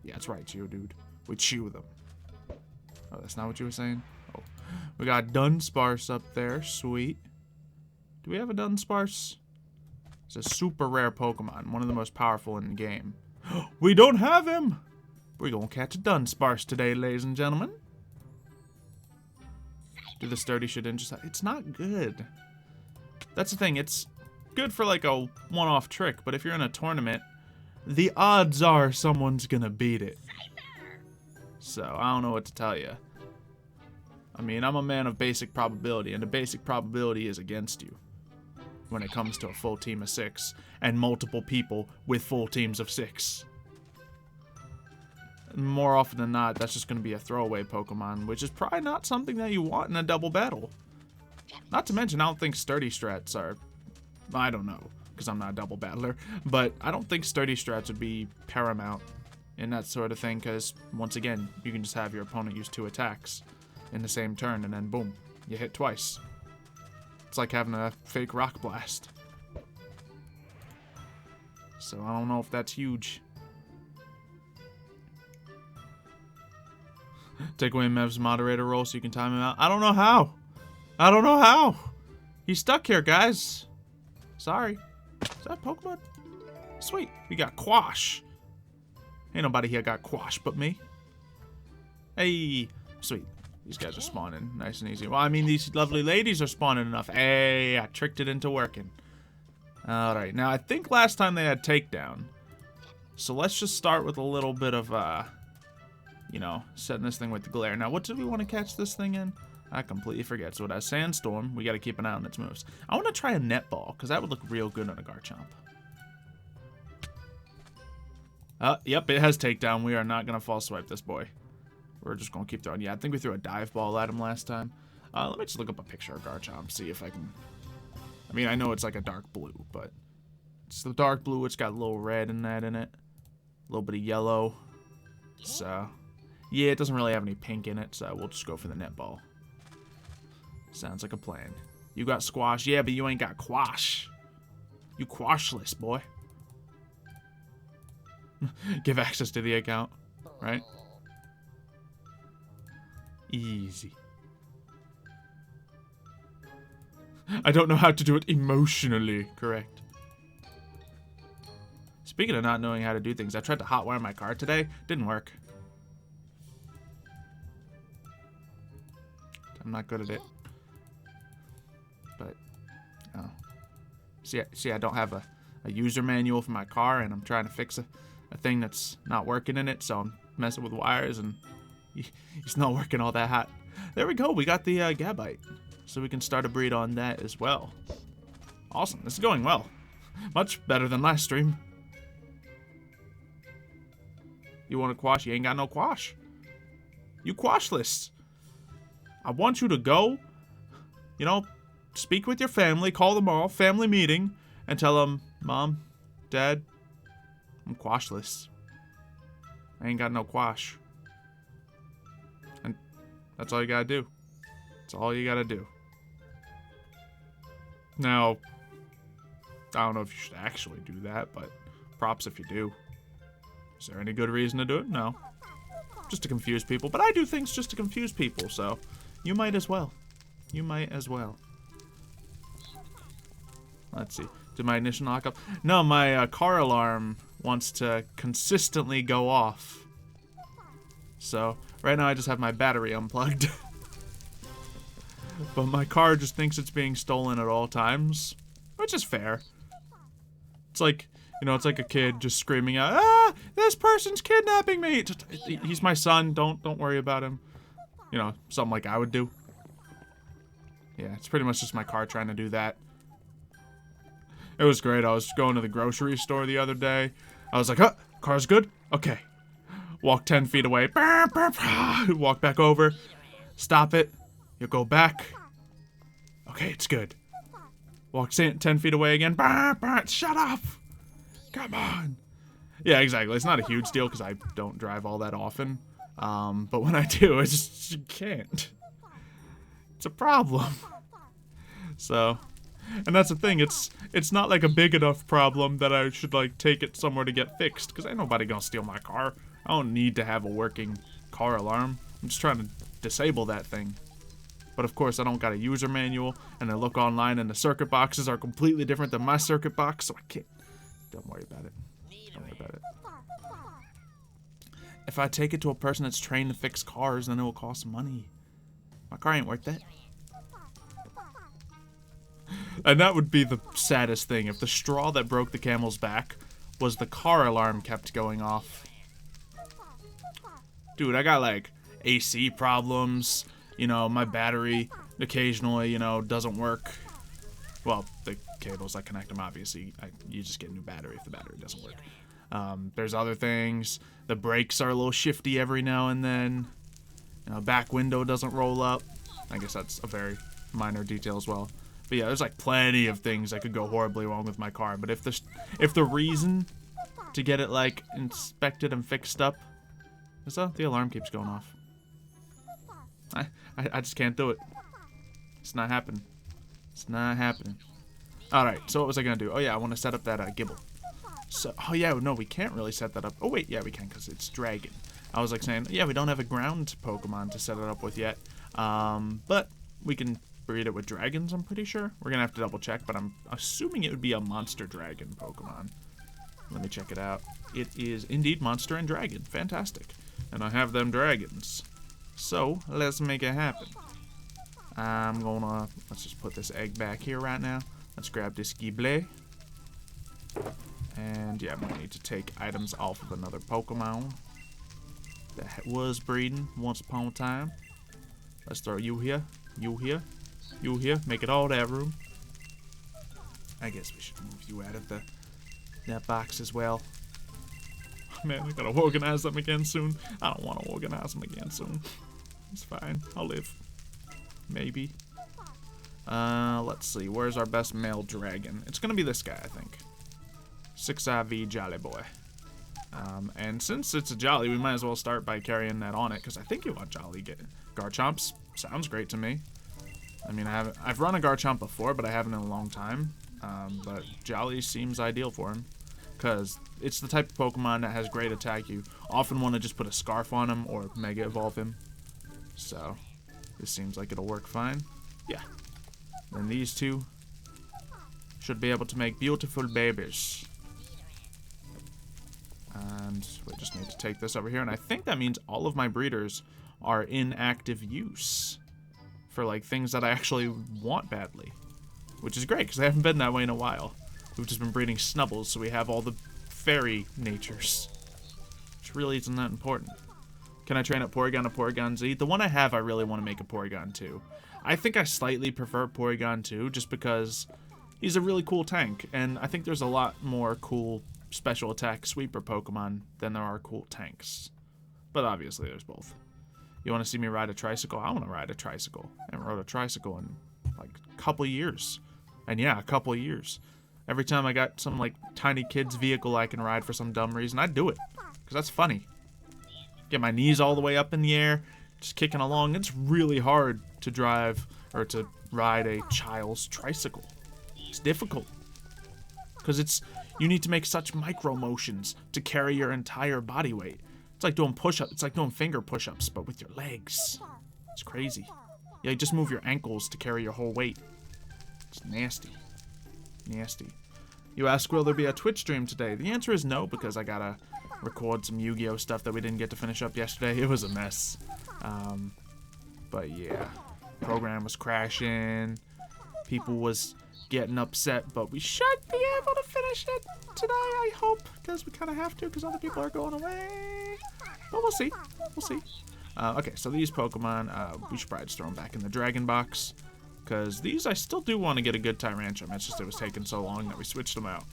Yeah, that's right, Geodude. We chew them. Oh, that's not what you were saying? Oh. We got Dunsparce up there. Sweet. Do we have a Dunsparce? It's a super rare Pokemon. One of the most powerful in the game. We don't have him! We're gonna catch a Dunsparce today, ladies and gentlemen. Do the sturdy shit in just... It's not good. That's the thing. It's good for like a one-off trick, but if you're in a tournament, the odds are someone's gonna beat it. So, I don't know what to tell you. I mean, I'm a man of basic probability, and the basic probability is against you when it comes to a full team of 6 and multiple people with full teams of 6. More often than not, that's just going to be a throwaway Pokemon, which is probably not something that you want in a double battle. Not to mention, I don't think sturdy strats are... I don't know, because I'm not a double battler, but I don't think sturdy strats would be paramount in that sort of thing, because, once again, you can just have your opponent use 2 attacks in the same turn, and then boom, you hit twice. It's like having a fake rock blast. So I don't know if that's huge. Take away Mev's moderator role so you can time him out. I don't know how. I don't know how. He's stuck here, guys. Sorry. Is that Pokemon? Sweet. We got Quash. Ain't nobody here got Quash but me. Hey. Sweet. These guys are spawning nice and easy. Well, I mean, these lovely ladies are spawning enough. Hey, I tricked it into working. Alright. Now, I think last time they had Takedown. So let's just start with a little bit of, you know, setting this thing with the glare. Now, what did we want to catch this thing in? I completely forget. So it has Sandstorm. We got to keep an eye on its moves. I want to try a Netball, because that would look real good on a Garchomp. Yep, it has Takedown. We are not going to false swipe this boy. We're just going to keep throwing. Yeah, I think we threw a Dive Ball at him last time. Let me just look up a picture of Garchomp, see if I can... I mean, I know it's like a dark blue, but... It's the dark blue. It's got a little red in it. A little bit of yellow. So... Yeah, it doesn't really have any pink in it, so we'll just go for the netball. Sounds like a plan. You got squash? Yeah, but you ain't got quash. You quashless, boy. Give access to the account, right? Easy. I don't know how to do it emotionally correct. Speaking of not knowing how to do things, I tried to hotwire my car today. Didn't work. I'm not good at it. But, oh. See, I don't have a user manual for my car, and I'm trying to fix a thing that's not working in it, so I'm messing with wires, and it's not working all that hot. There we go. We got the Gabite. So we can start a breed on that as well. Awesome. This is going well. Much better than last stream. You want a quash? You ain't got no quash. You quashless. I want you to go, you know, speak with your family, call them all, family meeting, and tell them, Mom, Dad, I'm quashless. I ain't got no quash. And that's all you gotta do. That's all you gotta do. Now, I don't know if you should actually do that, but props if you do. Is there any good reason to do it? No. Just to confuse people. But I do things just to confuse people, so you might as well. You might as well. Let's see. Did my ignition lock up? No, my car alarm wants to consistently go off. So, right now I just have my battery unplugged. But my car just thinks it's being stolen at all times, which is fair. It's like, you know, it's like a kid just screaming out, "Ah, this person's kidnapping me!" He's my son. Don't worry about him. You know, something like I would do. Yeah, it's pretty much just my car trying to do that. It was great. I was going to the grocery store the other day. I was like, "Huh, car's good? Okay." Walk 10 feet away. Walk back over. Stop it. You go back. Okay, it's good. Walk 10 feet away again. Shut up. Come on. Yeah, exactly. It's not a huge deal because I don't drive all that often. But when I do, I just can't. It's a problem. So, and that's the thing. It's not like a big enough problem that I should like take it somewhere to get fixed. Because ain't nobody gonna steal my car. I don't need to have a working car alarm. I'm just trying to disable that thing. But of course, I don't got a user manual, and I look online, and the circuit boxes are completely different than my circuit box, so I can't. Don't worry about it. Don't worry about it. If I take it to a person that's trained to fix cars, then it will cost money. My car ain't worth that. And that would be the saddest thing, if the straw that broke the camel's back was the car alarm kept going off. Dude, I got like AC problems. You know, my battery occasionally, you know, doesn't work. Well, the cables that connect them, obviously, you just get a new battery if the battery doesn't work. There's other things. The brakes are a little shifty every now and then. You know, back window doesn't roll up. I guess that's a very minor detail as well. But yeah, there's like plenty of things that could go horribly wrong with my car. But if the reason to get it like inspected and fixed up is the alarm keeps going off. I just can't do it. It's not happening. It's not happening. Alright, so what was I going to do? Oh yeah, I want to set up that Gibble. So, oh yeah, no, we can't really set that up. Oh wait, yeah, we can because it's Dragon. I was like saying, yeah, we don't have a ground Pokemon to set it up with yet. But we can breed it with dragons, I'm pretty sure. We're going to have to double check, but I'm assuming it would be a Monster Dragon Pokemon. Let me check it out. It is indeed Monster and Dragon. Fantastic. And I have them dragons. So, let's make it happen. I'm gonna, let's just put this egg back here right now. Let's grab this Gible. And yeah, I'm gonna need to take items off of another Pokemon that was breeding once upon a time. Let's throw you here, you here, you here. Make it all that room. I guess we should move you out of that box as well. Man, I gotta organize them again soon. I don't want to organize them again soon. It's fine. I'll live. Maybe. Let's see. Where's our best male dragon? It's gonna be this guy, I think. 6IV Jolly Boy. And since it's a Jolly, we might as well start by carrying that on it, because I think you want Jolly get Garchomps. Sounds great to me. I mean, I've run a Garchomp before, but I haven't in a long time. But Jolly seems ideal for him, because it's the type of Pokemon that has great attack. You often want to just put a Scarf on him or Mega Evolve him. So, this seems like it'll work fine. Yeah. Then these two should be able to make beautiful babies. And we just need to take this over here. And I think that means all of my breeders are in active use for like things that I actually want badly. Which is great, because they haven't been that way in a while. We've just been breeding Snubbles, so we have all the fairy natures. Which really isn't that important. Can I train up Porygon to Porygon Z? The one I have, I really want to make a Porygon 2. I think I slightly prefer Porygon 2, just because he's a really cool tank. And I think there's a lot more cool special attack sweeper Pokemon than there are cool tanks. But obviously there's both. You want to see me ride a tricycle? I want to ride a tricycle. I haven't rode a tricycle in like a couple years. And yeah, a couple years. Every time I got some like tiny kid's vehicle I can ride for some dumb reason, I do it. Because that's funny. Get my knees all the way up in the air, just kicking along. It's really hard to drive or to ride a child's tricycle. It's difficult. Because you need to make such micro motions to carry your entire body weight. It's like doing push-ups. It's like doing finger push-ups, but with your legs. It's crazy. Yeah, you just move your ankles to carry your whole weight. It's nasty. Nasty. You ask, will there be a Twitch stream today? The answer is no, because I gotta record some Yu-Gi-Oh stuff that we didn't get to finish up yesterday. It was a mess. But yeah. Program was crashing. People was getting upset, but we should be able to finish it today, I hope, because we kind of have to, because other people are going away. But we'll see. We'll see. Okay, so these Pokemon, we should probably just throw them back in the Dragon Box, because these I still do want to get a good Tyrantrum. It's just it was taking so long that we switched them out.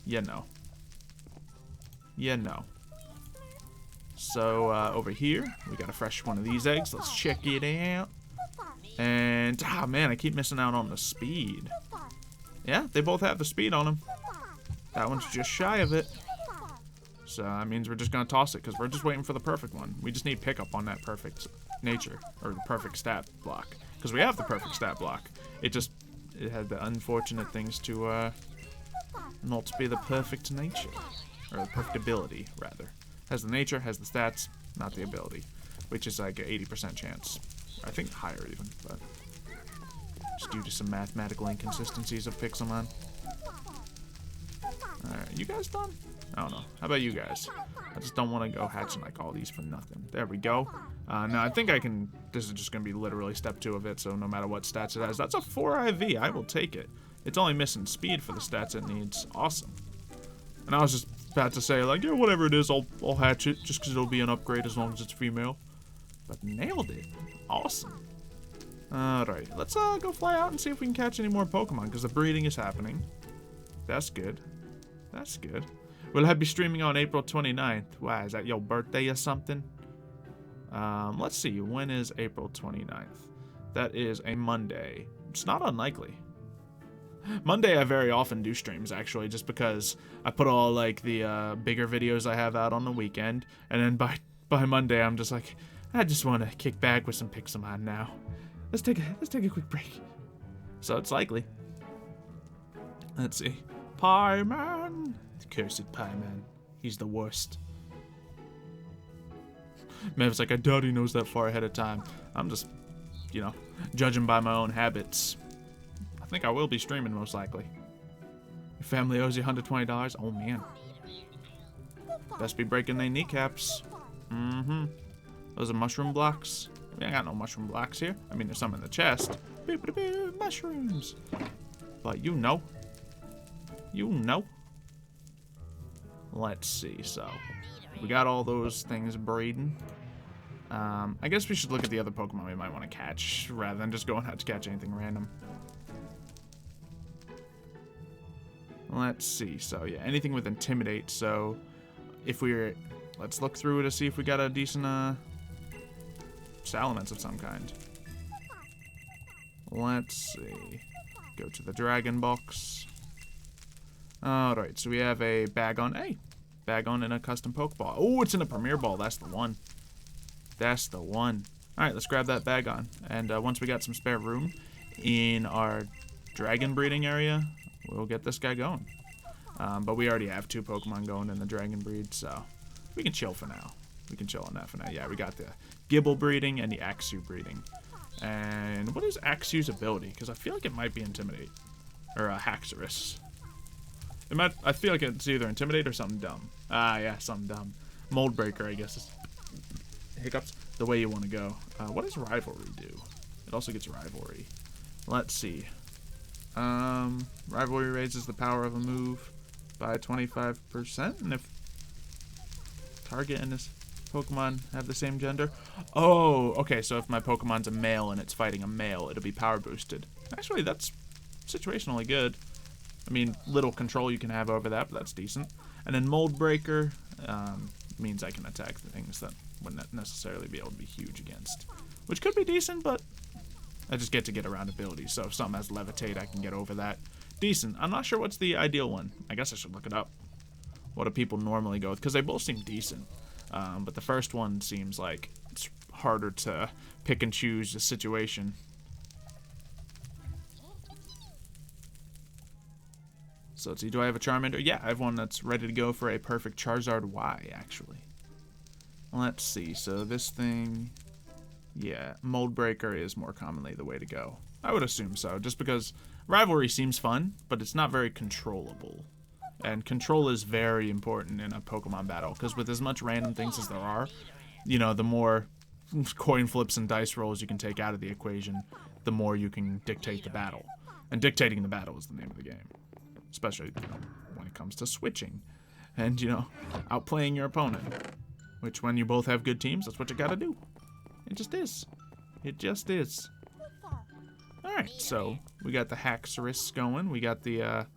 You know. You know. So, over here, we got a fresh one of these eggs. Let's check it out. And, man, I keep missing out on the speed. Yeah, they both have the speed on them. That one's just shy of it. So that means we're just going to toss it, because we're just waiting for the perfect one. We just need pickup on that perfect nature, or the perfect stat block. Because we have the perfect stat block. It had the unfortunate things to not be the perfect nature. Or the perfect ability, rather. Has the nature, has the stats, not the ability. Which is like an 80% chance. I think higher even, but just due to some mathematical inconsistencies of Pixelmon. Alright, you guys done? I don't know. How about you guys? I just don't want to go hatching like all these for nothing. There we go. Now I think I can, this is just going to be literally step 2 of it, so no matter what stats it has. That's a 4 IV, I will take it. It's only missing speed for the stats it needs. Awesome. And I was just about to say, like, yeah, whatever it is, I'll hatch it, just because it'll be an upgrade as long as it's female. But nailed it. Awesome. Alright, let's go fly out and see if we can catch any more Pokemon, because the breeding is happening. That's good. That's good. Will I be streaming on April 29th? Why, is that your birthday or something? Let's see, when is April 29th? That is a Monday. It's not unlikely. Monday I very often do streams, actually, just because I put all, like, the bigger videos I have out on the weekend, and then by Monday I'm just like, I just want to kick back with some Pixelmon now. Let's take a quick break. So it's likely. Let's see. Pieman! The cursed Pieman. He's the worst. Mev's like, I doubt he knows that far ahead of time. I'm just, you know, judging by my own habits. I think I will be streaming, most likely. Your family owes you $120? Oh, man. Best be breaking their kneecaps. Mm-hmm. Those are mushroom blocks. We ain't got no mushroom blocks here. I mean, there's some in the chest. Mushrooms. But you know. You know. Let's see, so. We got all those things breeding. I guess we should look at the other Pokemon we might want to catch, rather than just going out to catch anything random. Let's see, so yeah, anything with Intimidate, so if we're, let's look through to see if we got a decent, Salamence of some kind. Let's see, go to the Dragon Box. Alright, so we have a Bagon bag on in a custom Pokeball. Oh, it's in a Premier Ball. That's the one. That's the one. All right, let's grab that bag on. And once we got some spare room in our dragon breeding area, we'll get this guy going. But we already have 2 Pokemon going in the dragon breed, so we can chill for now. We can chill on that for now. Yeah, we got the Gibble breeding and the Axew breeding. And what is Axew's ability? Because I feel like it might be Intimidate. Or Haxorus. I feel like it's either Intimidate or something dumb. Ah, yeah, something dumb. Mold Breaker, I guess, is hiccups the way you want to go. What does Rivalry do? It also gets Rivalry. Let's see. Rivalry raises the power of a move by 25%, and if target and this Pokemon have the same gender. Oh, okay, so if my Pokemon's a male and it's fighting a male, it'll be power boosted. Actually, that's situationally good. I mean, little control you can have over that, but that's decent. And then Mold Breaker means I can attack the things that wouldn't necessarily be able to be huge against. Which could be decent, but I just get to get around abilities. So if something has Levitate, I can get over that. Decent. I'm not sure what's the ideal one. I guess I should look it up. What do people normally go with? Because they both seem decent. But the first one seems like it's harder to pick and choose the situation. So let's see, do I have a Charmander? Yeah, I have one that's ready to go for a perfect Charizard Y, actually. Let's see, so this thing... Yeah, Mold Breaker is more commonly the way to go. I would assume so, just because Rivalry seems fun, but it's not very controllable. And control is very important in a Pokemon battle, because with as much random things as there are, you know, the more coin flips and dice rolls you can take out of the equation, the more you can dictate the battle. And dictating the battle is the name of the game. Especially, you know, when it comes to switching. And, you know, outplaying your opponent. Which, when you both have good teams, that's what you gotta do. It just is. It just is. Alright, so we got the Haxorus going. We got the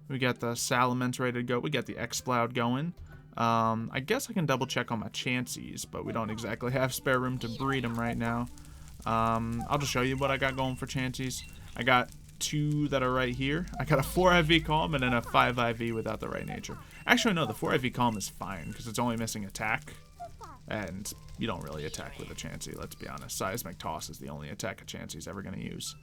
Salamence ready to go. We got the Exploud going. I guess I can double check on my Chanseys, but we don't exactly have spare room to breed them right now. I'll just show you what I got going for Chanseys. I got 2 that are right here. I got a 4 IV Calm and then a 5 IV without the right nature. Actually, no, the 4 IV Calm is fine because it's only missing attack. And you don't really attack with a Chansey, let's be honest. Seismic Toss is the only attack a Chansey's ever going to use.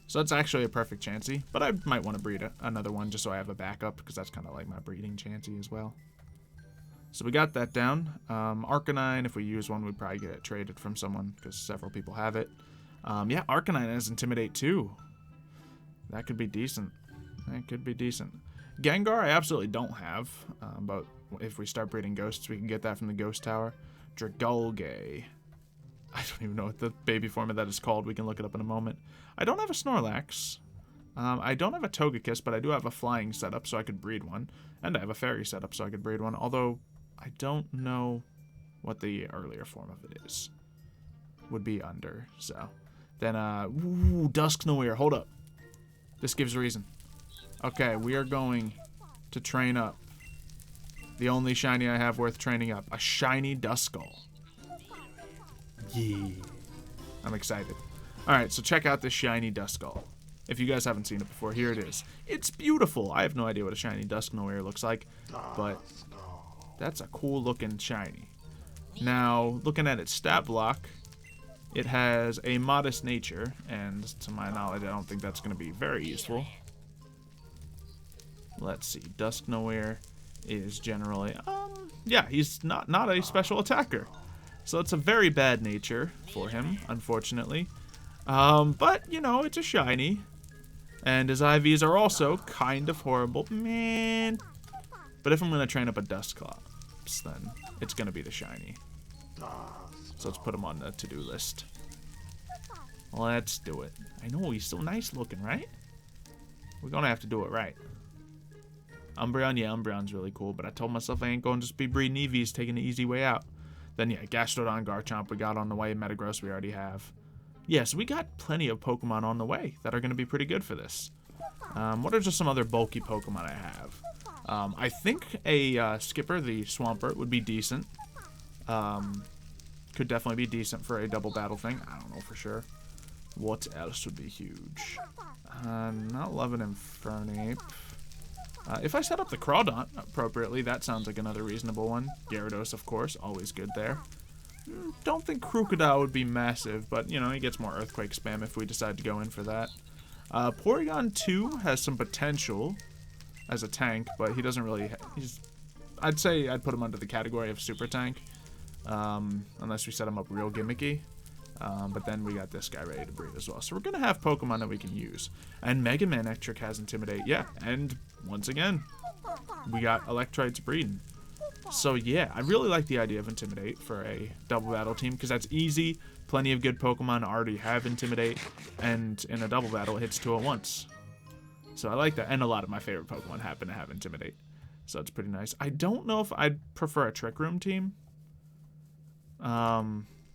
So that's actually a perfect Chansey, but I might want to breed another one just so I have a backup, because that's kind of like my breeding Chansey as well. So we got that down. Arcanine, if we use one, we'd probably get it traded from someone, because several people have it. Yeah, Arcanine has Intimidate too. That could be decent. That could be decent. Gengar, I absolutely don't have, but if we start breeding ghosts, we can get that from the Ghost Tower. Dragolgay. I don't even know what the baby form of that is called. We can look it up in a moment. I don't have a Snorlax. I don't have a Togekiss, but I do have a flying setup, so I could breed one. And I have a fairy setup, so I could breed one. Although, I don't know what the earlier form of it is. Would be under, so. Then, ooh, Dusknoir. Hold up. This gives reason. Okay, we are going to train up the only shiny I have worth training up. A shiny Duskull. Yeah. I'm excited. Alright, so check out this shiny Duskull. If you guys haven't seen it before, here it is. It's beautiful. I have no idea what a shiny Dusknoir looks like, but that's a cool looking shiny. Now, looking at its stat block, it has a modest nature, and to my knowledge, I don't think that's going to be very useful. Let's see. Dusknoir is generally, yeah, he's not a special attacker. So it's a very bad nature for him, unfortunately. But, you know, it's a shiny. And his IVs are also kind of horrible. Man. But if I'm going to train up a Dusclops, then it's going to be the shiny. So let's put him on the to-do list. Let's do it. I know, he's so nice looking, right? We're going to have to do it right. Umbreon, yeah, Umbreon's really cool, but I told myself I ain't going to just be breeding EVs, taking the easy way out. Then, yeah, Gastrodon, Garchomp we got on the way, Metagross we already have. Yeah, so we got plenty of Pokemon on the way that are going to be pretty good for this. What are just some other bulky Pokemon I have? I think a Skipper, the Swampert, would be decent. Could definitely be decent for a double battle thing. I don't know for sure. What else would be huge? Not loving Infernape. If I set up the Crawdaunt appropriately, that sounds like another reasonable one. Gyarados, of course, always good there. Don't think Crocodile would be massive, but, you know, he gets more Earthquake spam if we decide to go in for that. Porygon 2 has some potential as a tank, but he doesn't really... I'd say I'd put him under the category of Super Tank, unless we set him up real gimmicky. But then we got this guy ready to breed as well. So we're going to have Pokemon that we can use. And Mega Man Electric has Intimidate. Yeah, and once again, we got Electrites breeding. So yeah, I really like the idea of Intimidate for a double battle team because that's easy. Plenty of good Pokemon already have Intimidate. And in a double battle, it hits 2 at once. So I like that. And a lot of my favorite Pokemon happen to have Intimidate. So it's pretty nice. I don't know if I'd prefer a Trick Room team.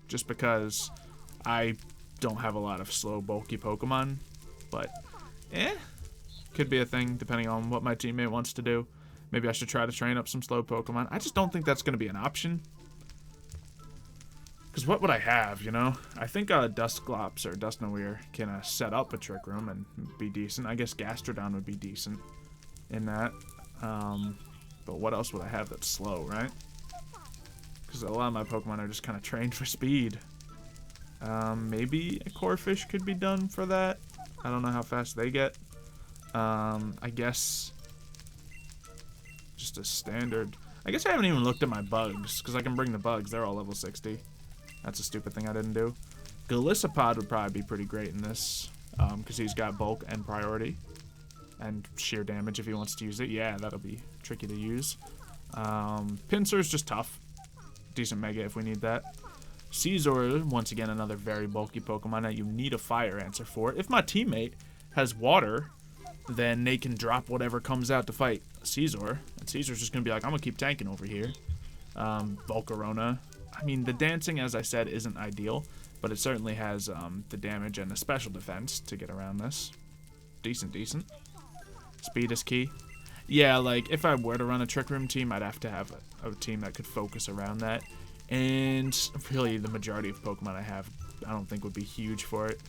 Just because... I don't have a lot of slow, bulky Pokemon, but could be a thing depending on what my teammate wants to do. Maybe I should try to train up some slow Pokemon. I just don't think that's going to be an option. Because what would I have, you know? I think Dusclops or Dusknoir can set up a Trick Room and be decent. I guess Gastrodon would be decent in that. But what else would I have that's slow, right? Because a lot of my Pokemon are just kind of trained for speed. Maybe a Corphish could be done for that. I don't know how fast they get. I guess just a standard. I guess I haven't even looked at my bugs, because I can bring the bugs. They're all level 60. That's a stupid thing I didn't do. Golisopod would probably be pretty great in this, because he's got bulk and priority. And sheer damage if he wants to use it. Yeah, that'll be tricky to use. Pinsir's just tough. Decent Mega if we need that. Caesar, once again, another very bulky Pokemon that you need a fire answer for. If my teammate has water, then they can drop whatever comes out to fight Caesar. And Caesar's just going to be like, I'm going to keep tanking over here. Volcarona. I mean, the dancing, as I said, isn't ideal, but it certainly has the damage and the special defense to get around this. Decent. Speed is key. Yeah, like, if I were to run a Trick Room team, I'd have to have a team that could focus around that. And really, the majority of Pokemon I have, I don't think would be huge for it.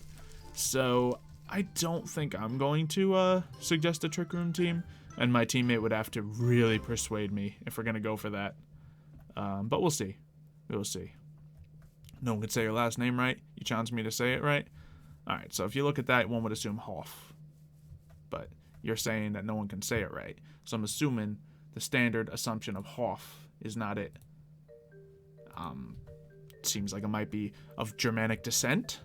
So, I don't think I'm going to suggest a Trick Room team. And my teammate would have to really persuade me if we're going to go for that. But we'll see. We'll see. No one could say your last name right. You challenged me to say it right. Alright, so if you look at that, one would assume Hoff. But you're saying that no one can say it right. So I'm assuming the standard assumption of Hoff is not it. Seems like it might be of Germanic descent.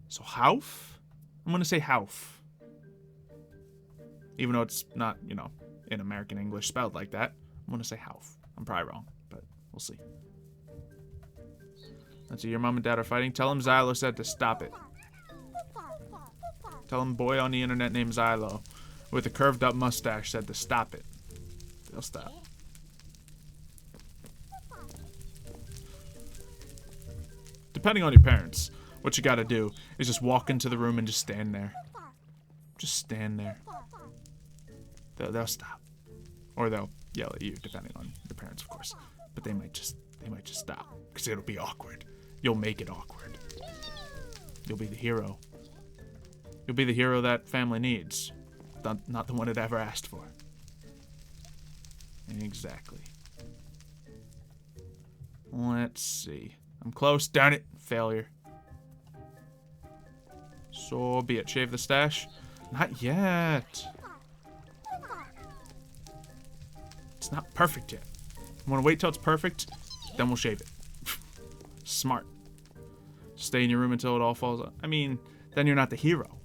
So Hauf? I'm going to say Hauf. Even though it's not, you know, in American English spelled like that. I'm going to say Hauf. I'm probably wrong, but we'll see. Let's see, your mom and dad are fighting. Tell him Xylo said to stop it. Tell him boy on the internet named Xylo with a curved up mustache said to stop it. They'll stop. Depending on your parents, what you gotta do is just walk into the room and just stand there. Just stand there. They'll stop. Or they'll yell at you, depending on your parents, of course. But they might just stop. Because it'll be awkward. You'll make it awkward. You'll be the hero. You'll be the hero that family needs. Not the one it ever asked for. Exactly. Let's see. I'm close. Darn it. Failure. So be it. Shave the stash. Not yet. It's not perfect yet. I want to wait till it's perfect, then we'll shave it. Smart. Stay in your room until it all falls out. I mean, then you're not the hero.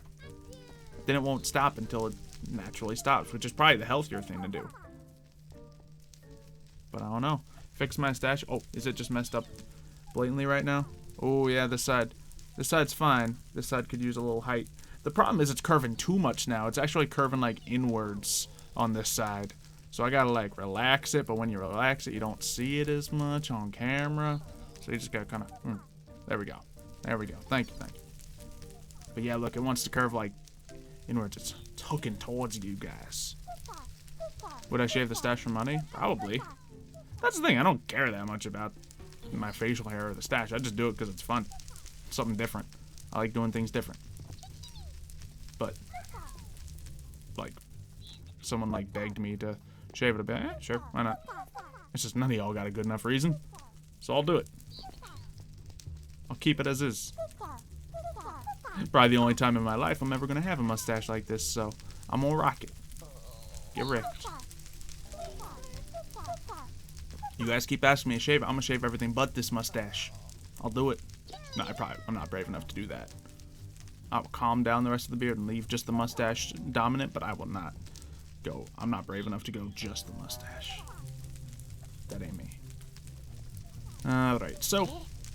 Then it won't stop until it naturally stops, which is probably the healthier thing to do. But I don't know. Fix my stash. Oh, is it just messed up blatantly right now? Oh, yeah, this side. This side's fine. This side could use a little height. The problem is it's curving too much now. It's actually curving, like, inwards on this side. So I gotta, like, relax it, but when you relax it, you don't see it as much on camera. So you just gotta kind of... there we go. There we go. Thank you, thank you. But yeah, look, it wants to curve, like, inwards. It's hooking towards you guys. Would I shave the stash for money? Probably. That's the thing. I don't care that much about my facial hair or the stash. I just do it because it's fun. It's something different. I like doing things different. But, like, Someone like begged me to shave it a bit. Sure, why not? It's just none of y'all got a good enough reason. So I'll do it. I'll keep it as is. Probably the only time in my life I'm ever gonna have a mustache like this, so I'm gonna rock it. Get wrecked. You guys keep asking me to shave it. I'm gonna shave everything but this mustache. I'll do it. No, I'm not brave enough to do that. I will calm down the rest of the beard and leave just the mustache dominant, but I will not go. I'm not brave enough to go just the mustache. That ain't me. Alright, so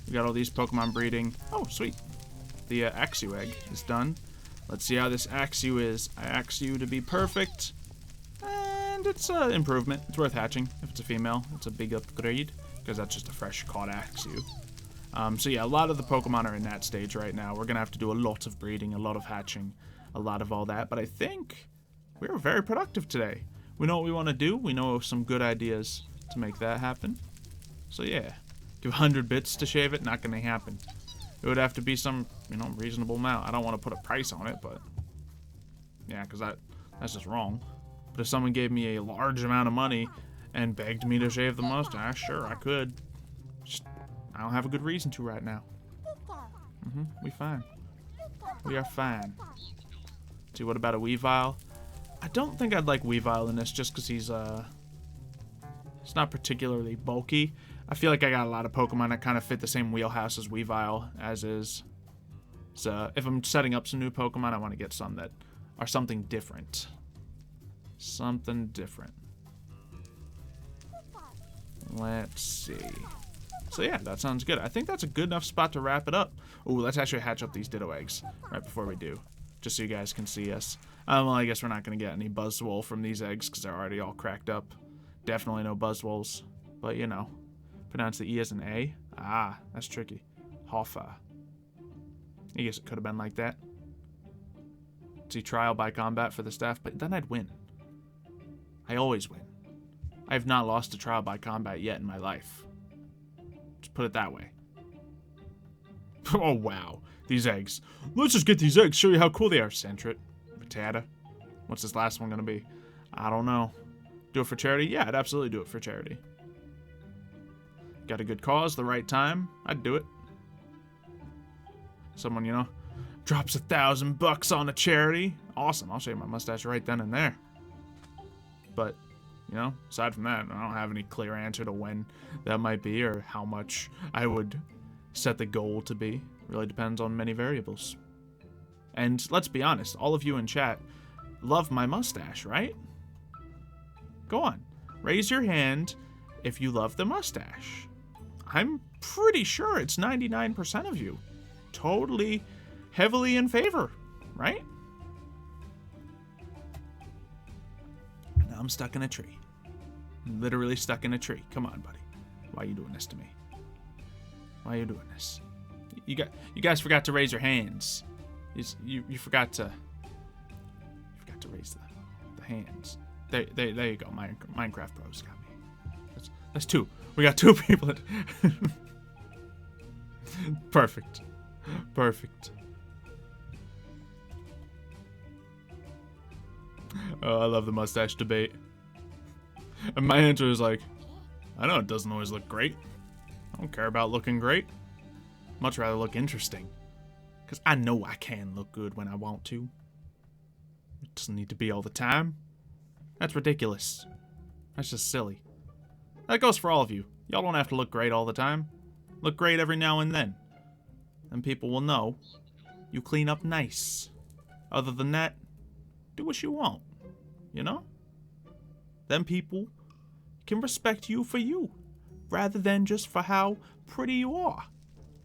we got all these Pokemon breeding. Oh, sweet. The Axew egg is done. Let's see how this Axew is. I ax you to be perfect. And it's an improvement. It's worth hatching. If it's a female, it's a big upgrade. Because that's just a fresh caught Axew. So yeah, a lot of the Pokemon are in that stage right now. We're going to have to do a lot of breeding, a lot of hatching, a lot of all that. But I think we were very productive today. We know what we want to do. We know some good ideas to make that happen. So yeah, give 100 bits to shave it, not going to happen. It would have to be some, reasonable amount. I don't want to put a price on it, but yeah, because that's just wrong. But if someone gave me a large amount of money and begged me to shave the mustache, sure, I could. Just, I don't have a good reason to right now. We fine. We are fine. See, what about a Weavile? I don't think I'd like Weavile in this just because he's not particularly bulky. I feel like I got a lot of Pokemon that kind of fit the same wheelhouse as Weavile as is. So if I'm setting up some new Pokemon, I want to get some that are something different. Something different. Let's see. So yeah, that sounds good. I think that's a good enough spot to wrap it up. Ooh, let's actually hatch up these Ditto eggs right before we do, just so you guys can see us. Well, I guess we're not going to get any Buzzwole from these eggs because they're already all cracked up. Definitely no Buzzwoles, but pronounce the E as an A. Ah, that's tricky. Hoffa. I guess it could have been like that. See, trial by combat for the staff, but then I'd win. I always win. I have not lost a trial by combat yet in my life. Just put it that way. Oh, wow. These eggs. Let's just get these eggs, show you how cool they are. Sentret. Rattata. What's this last one going to be? I don't know. Do it for charity? Yeah, I'd absolutely do it for charity. Got a good cause, the right time. I'd do it. Someone, drops $1,000 on a charity. Awesome. I'll shave my mustache right then and there. But, aside from that, I don't have any clear answer to when that might be or how much I would set the goal to be. Really depends on many variables. And let's be honest, all of you in chat love my mustache, right? Go on. Raise your hand if you love the mustache. I'm pretty sure it's 99% of you. Totally heavily in favor, right? Now I'm stuck in a tree. I'm literally stuck in a tree. Come on, buddy. Why are you doing this to me? Why are you doing this? You guys forgot to raise your hands. You forgot to raise the hands. There you go. Minecraft Bros got me. That's two. We got two people. Perfect. Perfect. Oh, I love the mustache debate. And my answer is like, I know it doesn't always look great. I don't care about looking great. Much rather look interesting. Because I know I can look good when I want to. It doesn't need to be all the time. That's ridiculous. That's just silly. That goes for all of you. Y'all don't have to look great all the time. Look great every now and then. And people will know you clean up nice. Other than that, do what you want. Then people can respect you for you, rather than just for how pretty you are.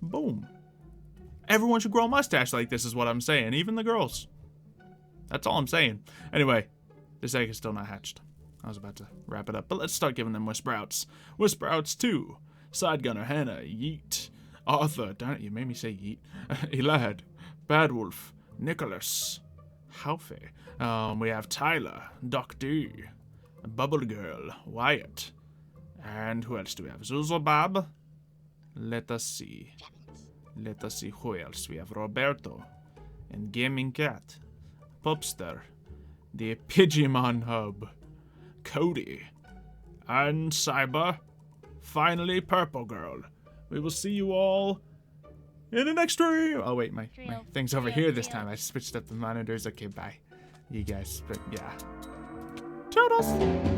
Boom. Everyone should grow a mustache like this is what I'm saying, even the girls. That's all I'm saying. Anyway, this egg is still not hatched. I was about to wrap it up, but let's start giving them Whisperouts. Whisperouts 2. Sidegunner, Hannah, Yeet. Arthur, darn it, you made me say Yeet. Elad, Badwolf, Nicholas, Halfie. We have Tyler, Doc D, Bubble Girl, Wyatt. And who else do we have? Zuzobob. Let us see who else. We have Roberto and Gaming Cat, Popster, the Pixelmon Hub, Cody, and Cyber, finally Purple Girl. We will see you all in the next stream. Oh wait, my thing's over here this time. I switched up the monitors. Okay, bye. You guys, but yeah. Toodles!